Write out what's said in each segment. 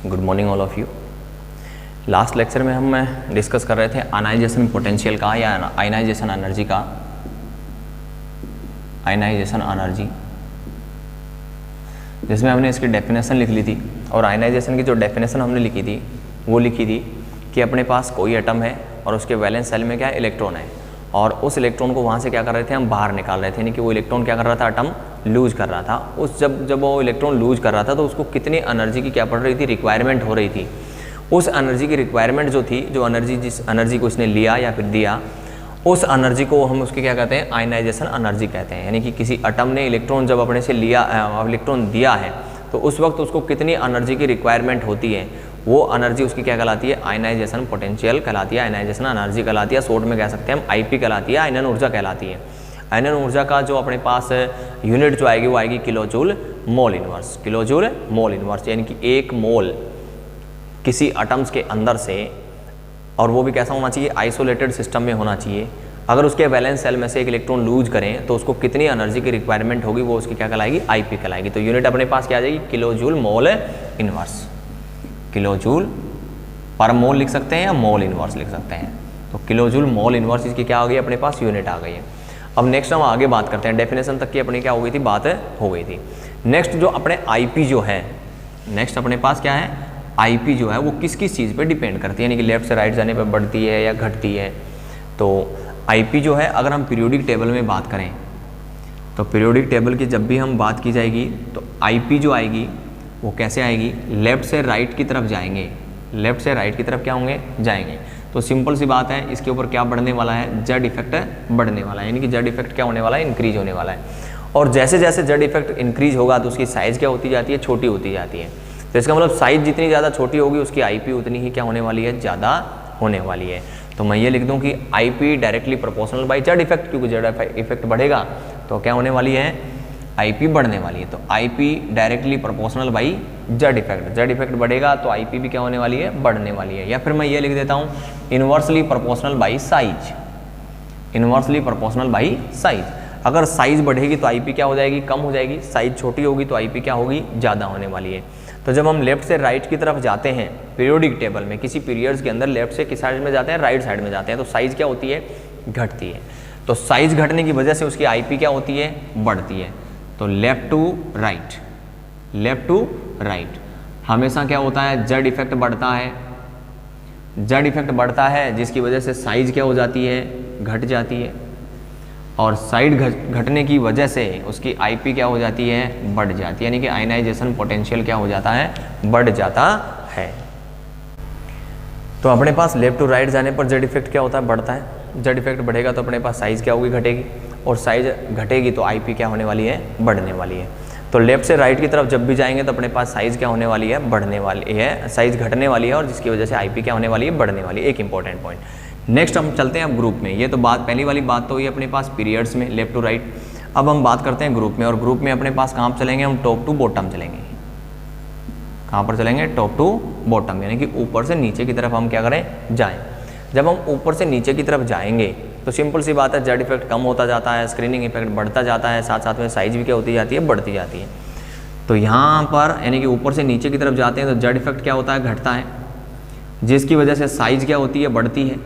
Good morning all of you. Last lecture में हम discuss कर रहे थे आयनाइजेशन पोटेंशियल का या आयनाइजेशन एनर्जी का, आयनाइजेशन एनर्जी, जिसमें हमने इसकी डेफिनेशन लिख ली थी। और आयनाइजेशन की जो डेफिनेशन हमने लिखी थी वो लिखी थी कि अपने पास कोई एटम है और उसके वैलेंस सेल में क्या है, इलेक्ट्रॉन है, और उस इलेक्ट्रॉन को वहाँ से क्या कर रहे थे, हम बाहर निकाल रहे थे, यानी कि वो इलेक्ट्रॉन क्या कर रहा था, एटम लूज कर रहा था। उस जब वो इलेक्ट्रॉन लूज कर रहा था तो उसको कितनी एनर्जी की क्या पड़ रही थी, रिक्वायरमेंट हो रही थी। उस एनर्जी की रिक्वायरमेंट जो थी, जो एनर्जी जिस एनर्जी को इसने लिया या फिर दिया, उस एनर्जी को हम उसके क्या कहते हैं, आयनाइजेशन एनर्जी कहते हैं। यानी कि किसी एटम ने इलेक्ट्रॉन जब अपने से लिया, इलेक्ट्रॉन दिया है, तो उस वक्त उसको कितनी एनर्जी की रिक्वायरमेंट होती है, वो एनर्जी उसकी क्या कहलाती है, आयनाइजेशन पोटेंशियल कहलाती है, आयनाइजेशन एनर्जी कहलाती है। शॉर्ट में कह सकते हैं हम आईपी कहलाती है, आयनन ऊर्जा कहलाती है। आयनन ऊर्जा का जो अपने पास यूनिट जो आएगी वो आएगी kilo joule mole inverse, kilojoule mole inverse, यानी कि एक मोल किसी एटम्स के अंदर से, और वो भी कैसा होना चाहिए, आइसोलेटेड सिस्टम में होना चाहिए। अगर उसके वैलेंस सेल में से एक इलेक्ट्रॉन लूज करें तो उसको कितनी एनर्जी की रिक्वायरमेंट होगी, वो उसकी क्या कहलाएगी, आईपी कहलाएगी। तो यूनिट अपने पास क्या आ जाएगी, kilojoule mole inverse, kilojoule per mole लिख सकते हैं या मोल इनवर्स लिख सकते हैं। तो किलो जूल मोल इनवर्स इसकी क्या आ गई, अपने पास यूनिट आ गई है। अब नेक्स्ट हम आगे बात करते हैं, डेफिनेशन तक की अपनी क्या हो गई थी, बात हो गई थी। नेक्स्ट जो अपने आईपी जो है, नेक्स्ट अपने पास क्या है, आईपी जो है वो किस किस चीज़ पे डिपेंड करती है, यानी कि लेफ्ट से राइट जाने पे बढ़ती है या घटती है। तो आईपी जो है, अगर हम पीरियोडिक टेबल में बात करें तो पीरियोडिक टेबल की जब भी हम बात की जाएगी तो आईपी जो आएगी वो कैसे आएगी, लेफ्ट से राइट की तरफ जाएंगे, लेफ्ट से राइट की तरफ क्या होंगे, जाएंगे। तो सिंपल सी बात है, इसके ऊपर क्या बढ़ने वाला है, जेड इफेक्ट बढ़ने वाला है, यानी कि जेड इफेक्ट क्या होने वाला है, इंक्रीज होने वाला है। और जैसे जैसे जेड इफेक्ट इंक्रीज होगा तो उसकी साइज़ क्या होती जाती है, छोटी होती जाती है। तो इसका मतलब साइज़ जितनी ज़्यादा छोटी होगी उसकी आईपी उतनी ही क्या होने वाली है, ज़्यादा होने वाली है। तो मैं ये लिख दूं कि IP directly proportional by Z effect, क्योंकि जेड इफेक्ट बढ़ेगा तो क्या होने वाली है, आईपी बढ़ने वाली है। तो IP directly proportional by Z effect, Z effect बढ़ेगा तो आईपी भी क्या होने वाली है, बढ़ने वाली है। या फिर मैं ये लिख देता हूँ inversely proportional by size, inversely proportional by size. अगर साइज बढ़ेगी तो आईपी क्या हो जाएगी, कम हो जाएगी, साइज छोटी होगी तो आईपी क्या होगी, ज़्यादा होने वाली है। तो जब हम लेफ्ट से राइट की तरफ जाते हैं पीरियोडिक टेबल में, किसी पीरियड्स के अंदर लेफ्ट से किस साइड में जाते हैं, राइट साइड में जाते हैं, तो साइज क्या होती है, घटती है। तो साइज घटने की वजह से उसकी आईपी क्या होती है, बढ़ती है। तो left to right, left to right हमेशा क्या होता है, जेड इफेक्ट बढ़ता है, जेड इफेक्ट बढ़ता है, जिसकी वजह से साइज क्या हो जाती है, घट जाती है। और साइड घटने की वजह से उसकी आईपी क्या हो जाती है, बढ़ जाती है, यानी कि आयनाइजेशन पोटेंशियल क्या हो जाता है, बढ़ जाता है। तो अपने पास लेफ्ट टू राइट जाने पर जेड इफेक्ट क्या होता है, बढ़ता है। जेड इफेक्ट बढ़ेगा तो अपने पास साइज क्या होगी, घटेगी, और साइज घटेगी तो आईपी क्या होने वाली है, बढ़ने वाली है। तो लेफ्ट से राइट की तरफ जब भी जाएंगे तो अपने पास साइज क्या होने वाली है, बढ़ने वाली है, साइज घटने वाली है, और जिसकी वजह से आईपी क्या होने वाली है, बढ़ने वाली है। एक इंपॉर्टेंट पॉइंट। नेक्स्ट हम चलते हैं अब ग्रुप में। ये तो बात, पहली वाली बात तो हुई अपने पास पीरियड्स में, लेफ्ट टू राइट। अब हम बात करते हैं ग्रुप में, और ग्रुप में अपने पास कहाँ चलेंगे, हम टॉप टू बॉटम चलेंगे। कहाँ पर चलेंगे, टॉप टू बॉटम, यानी कि ऊपर से नीचे की तरफ हम क्या करें, जाएं। जब हम ऊपर से नीचे की तरफ जाएंगे तो सिंपल सी बात है, जेड इफेक्ट कम होता जाता है, स्क्रीनिंग इफेक्ट बढ़ता जाता है, साथ साथ में साइज भी क्या होती जाती है, बढ़ती जाती है। तो यहाँ पर यानी कि ऊपर से नीचे की तरफ जाते हैं तो जेड इफेक्ट क्या होता है, घटता है, जिसकी वजह से साइज क्या होती है, बढ़ती है,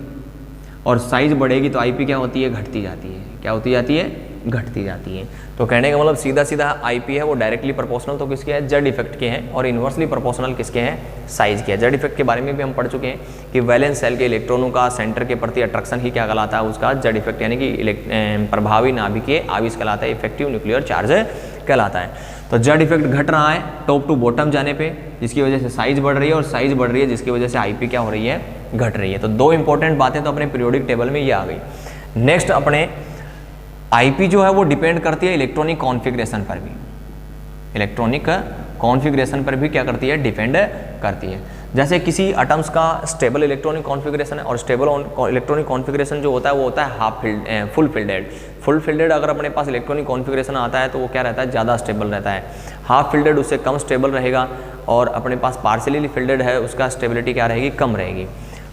और साइज बढ़ेगी तो आईपी क्या होती है, घटती जाती है। क्या होती जाती है, घटती जाती है। तो कहने का मतलब सीधा सीधा आईपी है वो डायरेक्टली प्रोपोर्शनल तो किसके है, जेड इफेक्ट के हैं, और इन्वर्सली प्रोपोर्शनल किसके हैं, साइज के हैं। जेड इफेक्ट के बारे में भी हम पढ़ चुके हैं कि वैलेंस सेल के इलेक्ट्रॉनों का सेंटर के प्रति अट्रैक्शन ही क्या कहलाता है, उसका जेड इफेक्ट, यानी कि प्रभावी नाभिकीय आवेश कहलाता है, इफेक्टिव न्यूक्लियर चार्ज कहलाता है। तो जेड इफेक्ट घट रहा है टॉप टू बॉटम जाने पे, जिसकी वजह से साइज बढ़ रही है, और साइज बढ़ रही है जिसकी वजह से आईपी क्या हो रही है, घट रही है। तो दो इंपॉर्टेंट बातें तो अपने पीरियोडिक टेबल में ये आ गई। नेक्स्ट अपने आईपी जो है वो डिपेंड करती है इलेक्ट्रॉनिक कॉन्फ़िगरेशन पर भी, इलेक्ट्रॉनिक कॉन्फ़िगरेशन पर भी क्या करती है, डिपेंड करती है। जैसे किसी एटम्स का स्टेबल इलेक्ट्रॉनिक कॉन्फ़िगरेशन है, और स्टेबल इलेक्ट्रॉनिक कॉन्फ़िगरेशन जो होता है वो होता है half filled, full fielded. Full fielded अगर अपने पास इलेक्ट्रॉनिक कॉन्फ़िगरेशन आता है तो वो क्या रहता है, ज़्यादा स्टेबल रहता है। हाफ फिल्डेड उससे कम स्टेबल रहेगा, और अपने पास पार्शियली फिल्डेड है उसका स्टेबिलिटी क्या रहेगी, कम रहेगी।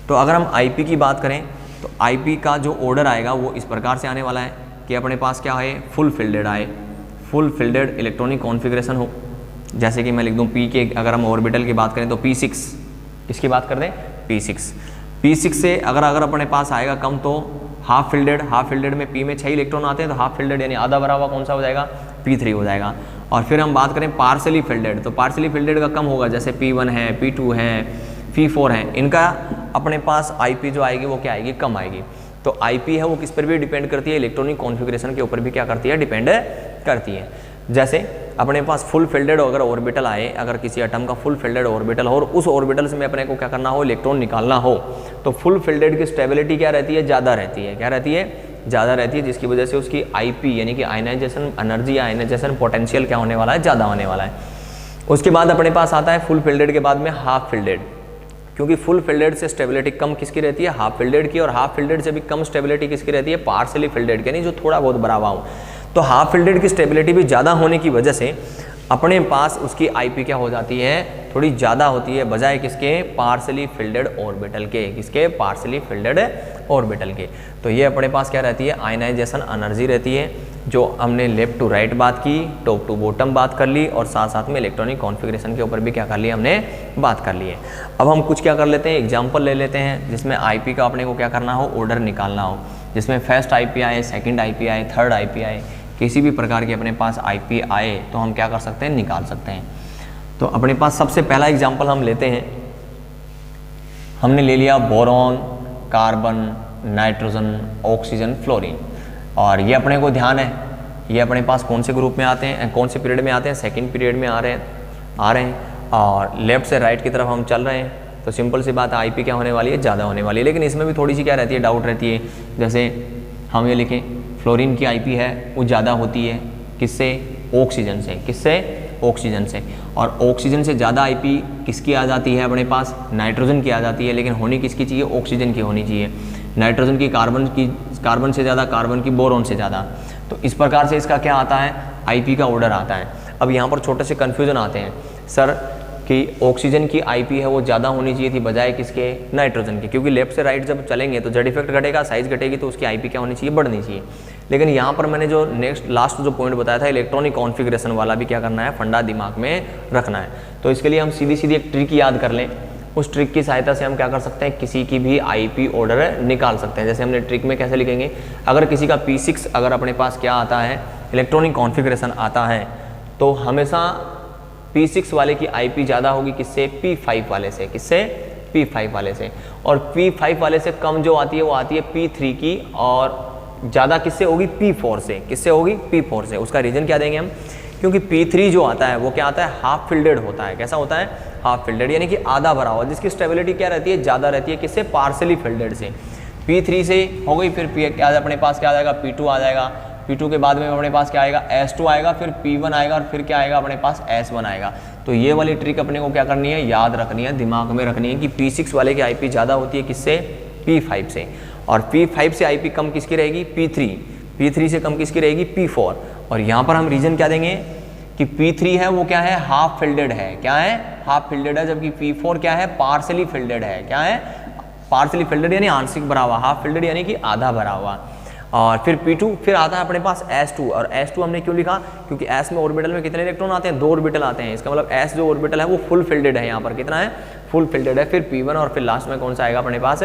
तो अगर हम आईपी की बात करें तो आईपी का जो ऑर्डर आएगा वो इस प्रकार से आने वाला है कि अपने पास क्या है, फुल फिल्डेड आए, फुल फिल्डेड इलेक्ट्रॉनिक कॉन्फ़िगरेशन हो, जैसे कि मैं लिख दूँ पी के, अगर हम ऑर्बिटल की बात करें तो P6, किसकी बात कर दें, P6 से अगर अपने पास आएगा कम तो हाफ फिल्डेड में P में 6 इलेक्ट्रॉन आते हैं, तो हाफ फिल्डेड यानी आधा भरा हुआ कौन सा हो जाएगा, P3 हो जाएगा। और फिर हम बात करें पार्सली फिल्डेड, तो पार्सली फिल्डेड का कम होगा, जैसे P1 है, P2 है, P4 है, इनका अपने पास IP जो आएगी वो क्या आएगी, कम आएगी। तो IP है वो किस पर भी डिपेंड करती है, इलेक्ट्रॉनिक कॉन्फ़िगरेशन के ऊपर भी क्या करती है, डिपेंड करती है। जैसे अपने पास फुल फिल्डेड अगर ऑर्बिटल आए, अगर किसी एटम का फुल फिल्डेड ऑर्बिटल हो और उस ऑर्बिटल से में अपने को क्या करना हो, इलेक्ट्रॉन निकालना हो, तो फुल फिल्डेड की स्टेबिलिटी क्या रहती है, ज़्यादा रहती है। क्या रहती है, ज़्यादा रहती है, जिसकी वजह से उसकी IP यानी कि आयनाइजेशन एनर्जी या आयनाइजेशन पोटेंशियल क्या होने वाला है, ज़्यादा होने वाला है। उसके बाद अपने पास आता है फुल फिल्डेड के बाद में हाफ फिल्डेड, क्योंकि फुल फिल्डेड से स्टेबिलिटी कम किसकी रहती है, हाफ फिल्डेड की, और हाफ फिल्डेड से भी कम स्टेबिलिटी किसकी रहती है, पार्सली फिल्डेड, यानी जो थोड़ा बहुत भरा हुआ हो। तो हाफ फिल्डेड की स्टेबिलिटी भी ज़्यादा होने की वजह से अपने पास उसकी IP क्या हो जाती है, थोड़ी ज़्यादा होती है, बजाय किसके, पार्सली फिल्डेड ऑर्बिटल के, किसके, पार्सली फिल्डेड ऑर्बिटल के। तो ये अपने पास क्या रहती है, आयनाइजेशन एनर्जी रहती है, जो हमने लेफ्ट टू राइट बात की, टॉप टू बॉटम बात कर ली, और साथ साथ में इलेक्ट्रॉनिक कॉन्फ़िगरेशन के ऊपर भी क्या कर लिया, हमने बात कर ली है। अब हम कुछ क्या कर लेते हैं, एग्जाम्पल ले लेते हैं, जिसमें IP का अपने को क्या करना हो, ऑर्डर निकालना हो, जिसमें फर्स्ट IP आए, सेकेंड IP आए, थर्ड IP आए, किसी भी प्रकार की अपने पास IP आए तो हम क्या कर सकते हैं, निकाल सकते हैं। तो अपने पास सबसे पहला एग्जाम्पल हम लेते हैं, हमने ले लिया boron, carbon, nitrogen, oxygen, fluorine, और ये अपने को ध्यान है, ये अपने पास कौन से ग्रुप में आते हैं, कौन से पीरियड में आते हैं, सेकंड पीरियड में आ रहे हैं, और लेफ्ट से राइट की तरफ हम चल रहे हैं। तो सिंपल सी बात है, IP क्या होने वाली है, ज़्यादा होने वाली है। लेकिन इसमें भी थोड़ी सी क्या रहती है, डाउट रहती है। जैसे हम ये लिखें, फ्लोरीन की IP है वो ज़्यादा होती है किससे, ऑक्सीजन से, किससे, ऑक्सीजन से, और ऑक्सीजन से ज़्यादा IP किसकी आ जाती है, अपने पास नाइट्रोजन की आ जाती है, लेकिन होनी किसकी चाहिए, ऑक्सीजन की होनी चाहिए। नाइट्रोजन की, कार्बन से ज़्यादा, कार्बन की बोरॉन से ज़्यादा। तो इस प्रकार से इसका क्या आता है, IP का ऑर्डर आता है। अब यहाँ पर छोटे से कन्फ्यूज़न आते हैं, सर कि ऑक्सीजन की IP है वो ज़्यादा होनी चाहिए थी बजाय किसके, नाइट्रोजन की, क्योंकि लेफ्ट से राइट जब चलेंगे तो जेड इफेक्ट घटेगा, साइज घटेगी, तो उसकी IP क्या होनी चाहिए, बढ़नी चाहिए। लेकिन यहाँ पर मैंने जो लास्ट जो पॉइंट बताया था, इलेक्ट्रॉनिक कॉन्फ़िगरेशन वाला भी क्या करना है, फंडा दिमाग में रखना है। तो इसके लिए हम सीधी एक ट्रिक याद कर लें, उस ट्रिक की सहायता से हम क्या कर सकते हैं, किसी की भी IP ऑर्डर निकाल सकते हैं। जैसे हमने ट्रिक में कैसे लिखेंगे, अगर किसी का P6 अगर अपने पास क्या आता है, इलेक्ट्रॉनिक कॉन्फ़िगरेशन आता है, तो हमेशा P6 वाले की IP ज़्यादा होगी किससे, P5 वाले से, किससे, P5 वाले से, और P5 वाले से कम जो आती है वो आती है P3 की, और ज़्यादा किससे होगी, P4 से, किससे होगी, P4 से। उसका रीज़न क्या देंगे हम, क्योंकि P3 जो आता है वो क्या आता है, हाफ फिल्डेड होता है। कैसा होता है, हाफ फिल्डेड, यानी कि आधा भरा हुआ, जिसकी स्टेबिलिटी क्या रहती है, ज़्यादा रहती है, किससे, पार्सली फिल्डेड से। P3 से हो गई, फिर क्या अपने पास क्या आ जाएगा, P2 आ जाएगा, P2 के बाद में अपने पास क्या आएगा, S2 आएगा, फिर P1 आएगा, और फिर क्या आएगा अपने पास, S1 आएगा। तो ये वाली ट्रिक अपने को क्या करनी है, याद रखनी है, दिमाग में रखनी है कि P6 वाले की IP ज़्यादा होती है किससे, P5 से, और P5 से IP कम किसकी रहेगी, P3 से कम किसकी रहेगी, P4। और यहाँ पर हम रीज़न क्या देंगे कि P3 है वो क्या है, हाफ फिल्डेड है, क्या है, हाफ फिल्डेड है, जबकि P4 क्या है, पार्सली फिल्डेड है, क्या है, पार्सली फिल्डेड यानी आंशिक भरा हुआ, हाफ फिल्डेड यानी कि आधा भरा हुआ। और फिर P2, फिर आता है अपने पास S2, और S2 हमने क्यों लिखा, क्योंकि S में ऑर्बिटल में कितने इलेक्ट्रॉन आते हैं, 2 ऑर्बिटल आते हैं, इसका मतलब S जो ऑर्बिटल है वो फुल फिल्डेड है, यहाँ पर कितना है, फुल फिल्डेड है। फिर P1, और फिर लास्ट में कौन सा आएगा अपने पास,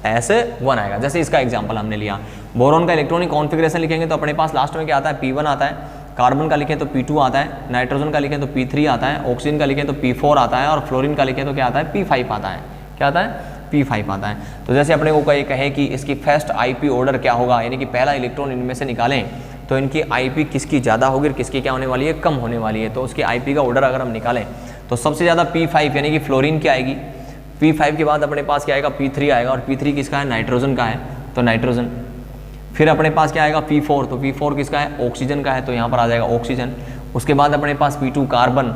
S1 आएगा। जैसे इसका एग्जाम्पल हमने लिया, बोरॉन का इलेक्ट्रॉनिक कॉन्फ़िगरेशन लिखेंगे तो अपने पास लास्ट में क्या आता है, P1 आता है, कार्बन का लिखें तो P2 आता है, नाइट्रोजन का लिखें तो P3 आता है, ऑक्सीजन का लिखें तो P4 आता है, और फ्लोरीन का लिखें तो क्या आता है, P5 आता है, क्या आता है, P5 आता है। तो जैसे अपने को कहे कि इसकी फर्स्ट IP ऑर्डर क्या होगा, यानी कि पहला इलेक्ट्रॉन इनमें से निकालें तो इनकी IP किसकी ज़्यादा होगी और किसकी क्या होने वाली है, कम होने वाली है। तो उसकी IP का ऑर्डर अगर हम निकालें तो सबसे ज़्यादा P5 यानी कि फ्लोरीन की आएगी, P5 के बाद अपने पास क्या आएगा, P3 आएगा, और P3 किसका है, नाइट्रोजन का है, तो नाइट्रोजन। फिर अपने पास क्या आएगा, P4, तो P4 किसका है, ऑक्सीजन का है, तो यहाँ पर आ जाएगा ऑक्सीजन। उसके बाद अपने पास P2 कार्बन,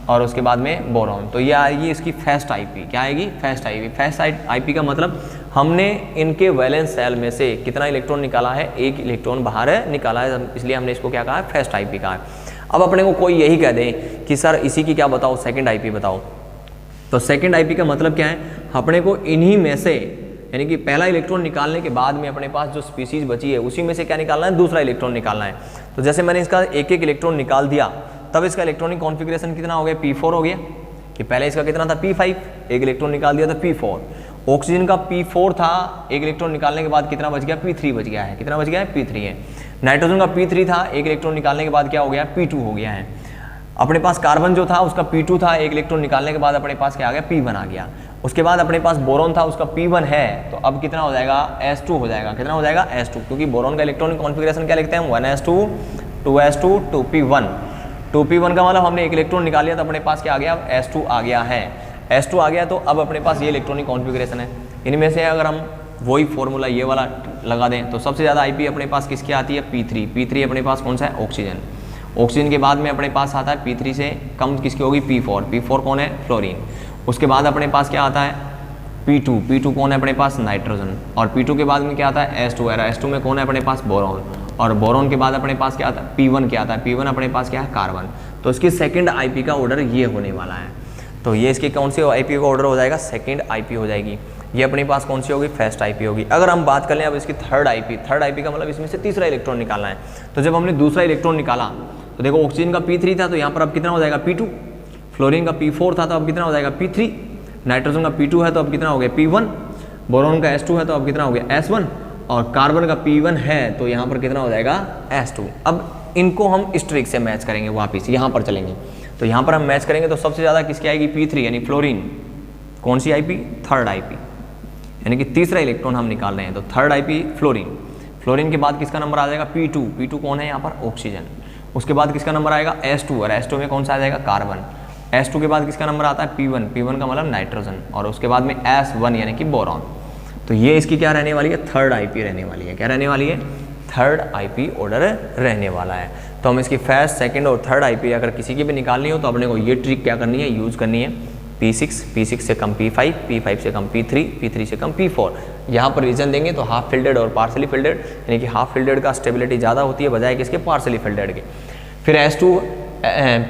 और उसके बाद में बोरॉन। तो ये आएगी इसकी फर्स्ट IP, क्या आएगी, फर्स्ट IP। फर्स्ट IP का मतलब हमने इनके वैलेंस सेल में से कितना इलेक्ट्रॉन निकाला है, एक इलेक्ट्रॉन बाहर निकाला है, इसलिए हमने इसको क्या कहा है, फर्स्ट IP कहा है। अब अपने को कोई यही कह दे कि सर इसी की क्या बताओ, सेकेंड IP बताओ, तो सेकेंड IP का मतलब क्या है, अपने को इन्हीं में से, यानी कि पहला इलेक्ट्रॉन निकालने के बाद में अपने पास जो स्पीसीज बची है उसी में से क्या निकालना है, दूसरा इलेक्ट्रॉन निकालना है। तो जैसे मैंने इसका एक एक इलेक्ट्रॉन निकाल दिया तब इसका इलेक्ट्रॉनिक कॉन्फ़िगरेशन कितना हो गया, P4 हो गया, कि पहले इसका कितना था P5, एक इलेक्ट्रॉन निकाल दिया था P4। ऑक्सीजन का P4 था, एक इलेक्ट्रॉन निकालने के बाद कितना बच गया, P3 बच गया है, कितना बच गया है, P3 है। नाइट्रोजन का P3 था, एक इलेक्ट्रॉन निकालने के बाद क्या हो गया, P2 हो गया है। अपने पास कार्बन जो था उसका P2 था, एक इलेक्ट्रॉन निकालने के बाद अपने पास क्या आ गया, P1 आ गया। उसके बाद अपने पास बोरॉन था, उसका P1 है, तो अब कितना हो जाएगा, S2 हो जाएगा। कितना हो जाएगा, S2, क्योंकि बोरॉन का इलेक्ट्रॉनिक कॉन्फ़िगरेशन क्या लिखते हैं, 1s2 2s2 2p1। 2p1 का मतलब हमने एक इलेक्ट्रॉन निकाल लिया तो अपने पास क्या आ गया, S2 आ गया है। S2 आ गया तो अब अपने पास ये इलेक्ट्रॉनिक कॉन्फ़िगरेशन है। इनमें से अगर हम वही फॉर्मूला ये वाला लगा दें तो सबसे ज़्यादा IP अपने पास किसकी आती है, P3। P3 अपने पास कौन सा है, ऑक्सीजन। ऑक्सीजन के बाद में अपने पास आता है P3 से कम किसकी होगी, P4। P4 कौन है, फ्लोरीन। उसके बाद अपने पास क्या आता है, P2। P2 कौन है अपने पास, नाइट्रोजन। और P2 के बाद में क्या आता है, S2 है। S2 में कौन है अपने पास, बोरॉन। और बोरॉन के बाद अपने पास क्या आता है, P1 क्या आता है, P1 अपने पास क्या है, कार्बन। तो इसकी सेकंड IP का ऑर्डर ये होने वाला है। तो ये इसकी कौन सी IP का ऑर्डर हो जाएगा, सेकंड IP हो जाएगी। ये अपने पास कौन सी होगी, फर्स्ट IP होगी। अगर हम बात कर लें अब इसकी थर्ड IP का मतलब इसमें से तीसरा इलेक्ट्रॉन निकालना है। तो जब हमने दूसरा इलेक्ट्रॉन निकाला तो देखो ऑक्सीजन का P3 था, तो यहाँ पर अब कितना हो जाएगा, P2। फ्लोरीन का P4 था, तो अब कितना हो जाएगा, P3। नाइट्रोजन का P2 है, तो अब कितना हो गया, P1। बोरॉन का S2 है, तो अब कितना हो गया, S1। और कार्बन का P1 है, तो यहाँ पर कितना हो जाएगा, S2। अब इनको हम इस ट्रिक से मैच करेंगे, वापिस यहाँ पर चलेंगे। तो यहाँ पर हम मैच करेंगे तो सबसे ज़्यादा किसकी आएगी, P3 यानी फ्लोरीन। कौन सी IP, थर्ड IP, यानी कि तीसरा इलेक्ट्रॉन हम निकाल रहे हैं। तो थर्ड IP फ्लोरीन। फ्लोरीन के बाद किसका नंबर आ जाएगा, P2। P2 कौन है यहाँ पर, ऑक्सीजन। उसके बाद किसका नंबर आएगा, S2। और S2 में कौन सा आ जाएगा, कार्बन। S2 के बाद किसका नंबर आता है, P1। P1 का मतलब नाइट्रोजन। और उसके बाद में S1 यानी कि बोरॉन। तो ये इसकी क्या रहने वाली है, थर्ड IP रहने वाली है। क्या रहने वाली है, थर्ड IP ऑर्डर रहने वाला है। तो हम इसकी फर्स्ट, सेकंड और थर्ड IP अगर किसी की भी निकालनी हो तो अपने को ये ट्रिक क्या करनी है, यूज़ करनी है। P6 से कम P5, P5 से कम P3, P3 से कम P4। यहाँ पर रीजन देंगे तो हाफ फिल्डेड और पार्सली फिल्डेड, यानी कि हाफ फिल्डेड का स्टेबिलिटी ज़्यादा होती है बजाय किसके, पार्सली फिल्डेड के। फिर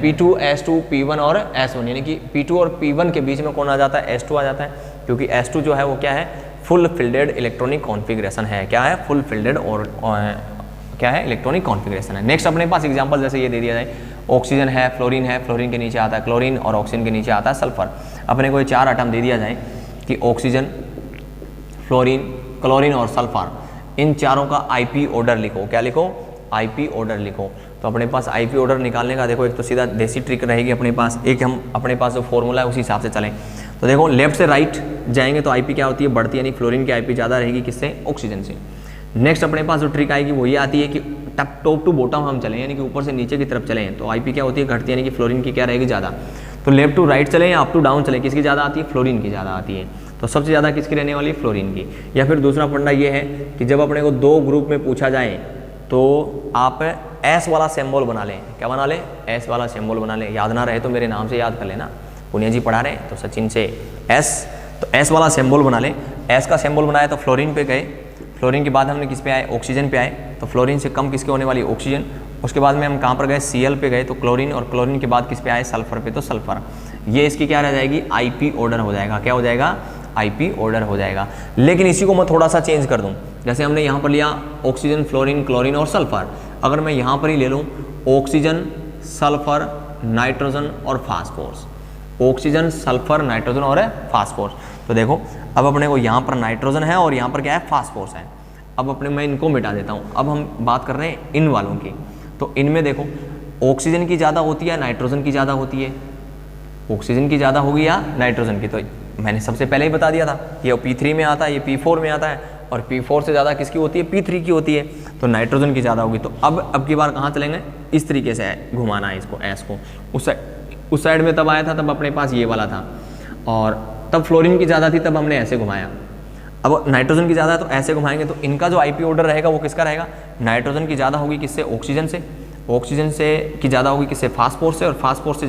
P2, S2, P1 और S1, यानी कि P2 और P1 के बीच में कौन आ जाता है, S2 आ जाता है, क्योंकि S2 जो है वो क्या है, फुल फिल्डेड इलेक्ट्रॉनिक कॉन्फ़िगरेशन है। क्या है, फुल फिल्डेड और क्या है, इलेक्ट्रॉनिक कॉन्फ़िगरेशन है। नेक्स्ट अपने पास एग्जांपल जैसे ये दे दिया जाए, ऑक्सीजन है, फ्लोरीन के नीचे आता है क्लोरीन, और ऑक्सीजन के नीचे आता है सल्फर। अपने को ये 4 आइटम दे दिया जाए कि ऑक्सीजन, फ्लोरीन, क्लोरीन और सल्फर, इन चारों का IP ऑर्डर लिखो। क्या लिखो, IP ऑर्डर लिखो। तो अपने पास IP ऑर्डर निकालने का देखो एक तो सीधा देसी ट्रिक रहेगी अपने पास, एक हम अपने पास जो फॉर्मूला है उसी हिसाब से चलें। तो देखो लेफ्ट से राइट जाएंगे तो IP क्या होती है, बढ़ती, यानी फ्लोरीन की IP ज़्यादा रहेगी किससे, ऑक्सीजन से। नेक्स्ट अपने पास जो ट्रिक आएगी वो ये आती है कि टॉप टू बॉटम हम चलें, यानी कि ऊपर से नीचे की तरफ चलें तो IP क्या होती है, घटती है, यानी कि फ्लोरीन की क्या रहेगी, ज़्यादा। तो लेफ्ट टू राइट चलें या अप टू डाउन चलें, किसकी ज़्यादा आती है, फ्लोरीन की ज़्यादा आती है। तो सबसे ज़्यादा किसकी रहने वाली है, फ्लोरीन की। या फिर दूसरा फंडा ये है कि जब अपने को 2 ग्रुप में पूछा जाए तो आप S वाला सिंबल बना लें। क्या बना लें, S वाला सिंबल बना लें। याद ना रहे तो मेरे नाम से याद कर लेना, पुनिया जी पढ़ा रहे हैं तो सचिन से S, तो S वाला सिंबल बना लें। S का सिंबल बनाया तो फ्लोरीन पे गए, फ्लोरीन के बाद हमने किस पे आए, ऑक्सीजन पे आए। तो फ्लोरीन से कम किसके होने वाली, ऑक्सीजन। उसके बाद में हम कहाँ पर गए, Cl पे गए तो क्लोरीन, और क्लोरीन के बाद किस पे आए, सल्फर पे, तो सल्फर। ये इसकी क्या रह जाएगी, IP ऑर्डर हो जाएगा। क्या हो जाएगा, IP ऑर्डर हो जाएगा। लेकिन इसी को मैं थोड़ा सा चेंज कर दूं, जैसे हमने यहाँ पर लिया ऑक्सीजन, फ्लोरीन, क्लोरीन और सल्फर। अगर मैं यहाँ पर ही ले लूँ ऑक्सीजन, सल्फर, नाइट्रोजन और फास्फोरस, ऑक्सीजन, सल्फर, नाइट्रोजन और फास्फोरस। तो देखो अब अपने को यहाँ पर नाइट्रोजन है और यहाँ पर क्या है, फास्फोरस है। अब अपने मैं इनको मिटा देता हूँ। अब हम बात कर रहे हैं इन वालों की। तो इनमें देखो ऑक्सीजन की ज़्यादा होती है, नाइट्रोजन की ज़्यादा होती है, ऑक्सीजन की ज़्यादा होगी या नाइट्रोजन की। तो मैंने सबसे पहले ही बता दिया था, ये P3 में आता है, ये P4 में आता है, और P4 से ज़्यादा किसकी होती है, P3 की होती है। तो नाइट्रोजन की ज़्यादा होगी। तो अब की बार कहाँ चलेंगे, इस तरीके से घुमाना है इसको, S को। उस साइड में तब आया था, तब अपने पास ये वाला था, और तब फ्लोरीन की ज़्यादा थी, तब हमने ऐसे घुमाया। अब नाइट्रोजन की ज़्यादा है तो ऐसे घुमाएंगे। तो इनका जो IP ऑर्डर रहेगा वो किसका रहेगा, नाइट्रोजन की ज़्यादा होगी किससे, ऑक्सीजन से, ऑक्सीजन से की ज़्यादा होगी किससे, फास्फोरस से, और फास्फोरस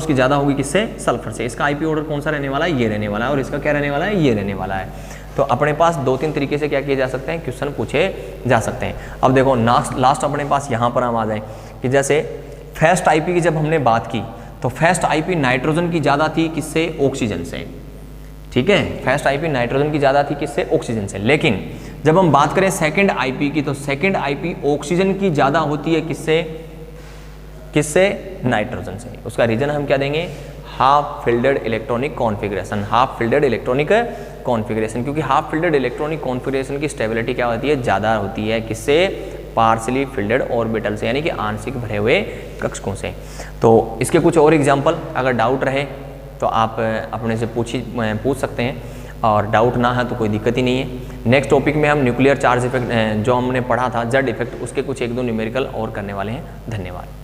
की ज़्यादा होगी किससे, सल्फर से। इसका IP ऑर्डर कौन सा रहने वाला है, ये रहने वाला है, और इसका क्या रहने वाला है, ये रहने वाला है। तो अपने पास 2-3 तरीके से क्या किए जा सकते हैं, क्वेश्चन पूछे जा सकते हैं। अब देखो लास्ट अपने पास यहाँ पर हम आ जाएं कि जैसे फर्स्ट IP की जब हमने बात की तो फर्स्ट IP नाइट्रोजन की ज़्यादा थी किससे, ऑक्सीजन से। ठीक है, फर्स्ट IP नाइट्रोजन की ज़्यादा थी किससे, ऑक्सीजन से। लेकिन जब हम बात करें सेकंड IP की तो सेकंड IP ऑक्सीजन की ज़्यादा होती है किससे, किससे? नाइट्रोजन से। उसका रीजन हम क्या देंगे? Half fielded electronic configuration, half fielded electronic configuration, क्योंकि हाफ फिल्डेड इलेक्ट्रॉनिक कॉन्फ़िगरेशन की स्टेबिलिटी क्या होती है? ज़्यादा होती है। किससे? पार्शली फिल्डेड ऑर्बिटल से, यानी कि आंशिक भरे हुए कक्षकों से। तो इसके कुछ और एग्जाम्पल अगर डाउट रहे तो आप अपने से पूछ सकते हैं, और डाउट ना है तो कोई दिक्कत ही नहीं है। नेक्स्ट टॉपिक में हम न्यूक्लियर चार्ज इफेक्ट जो हमने पढ़ा था जेड इफेक्ट, उसके कुछ 1-2 न्यूमेरिकल और करने वाले हैं। धन्यवाद।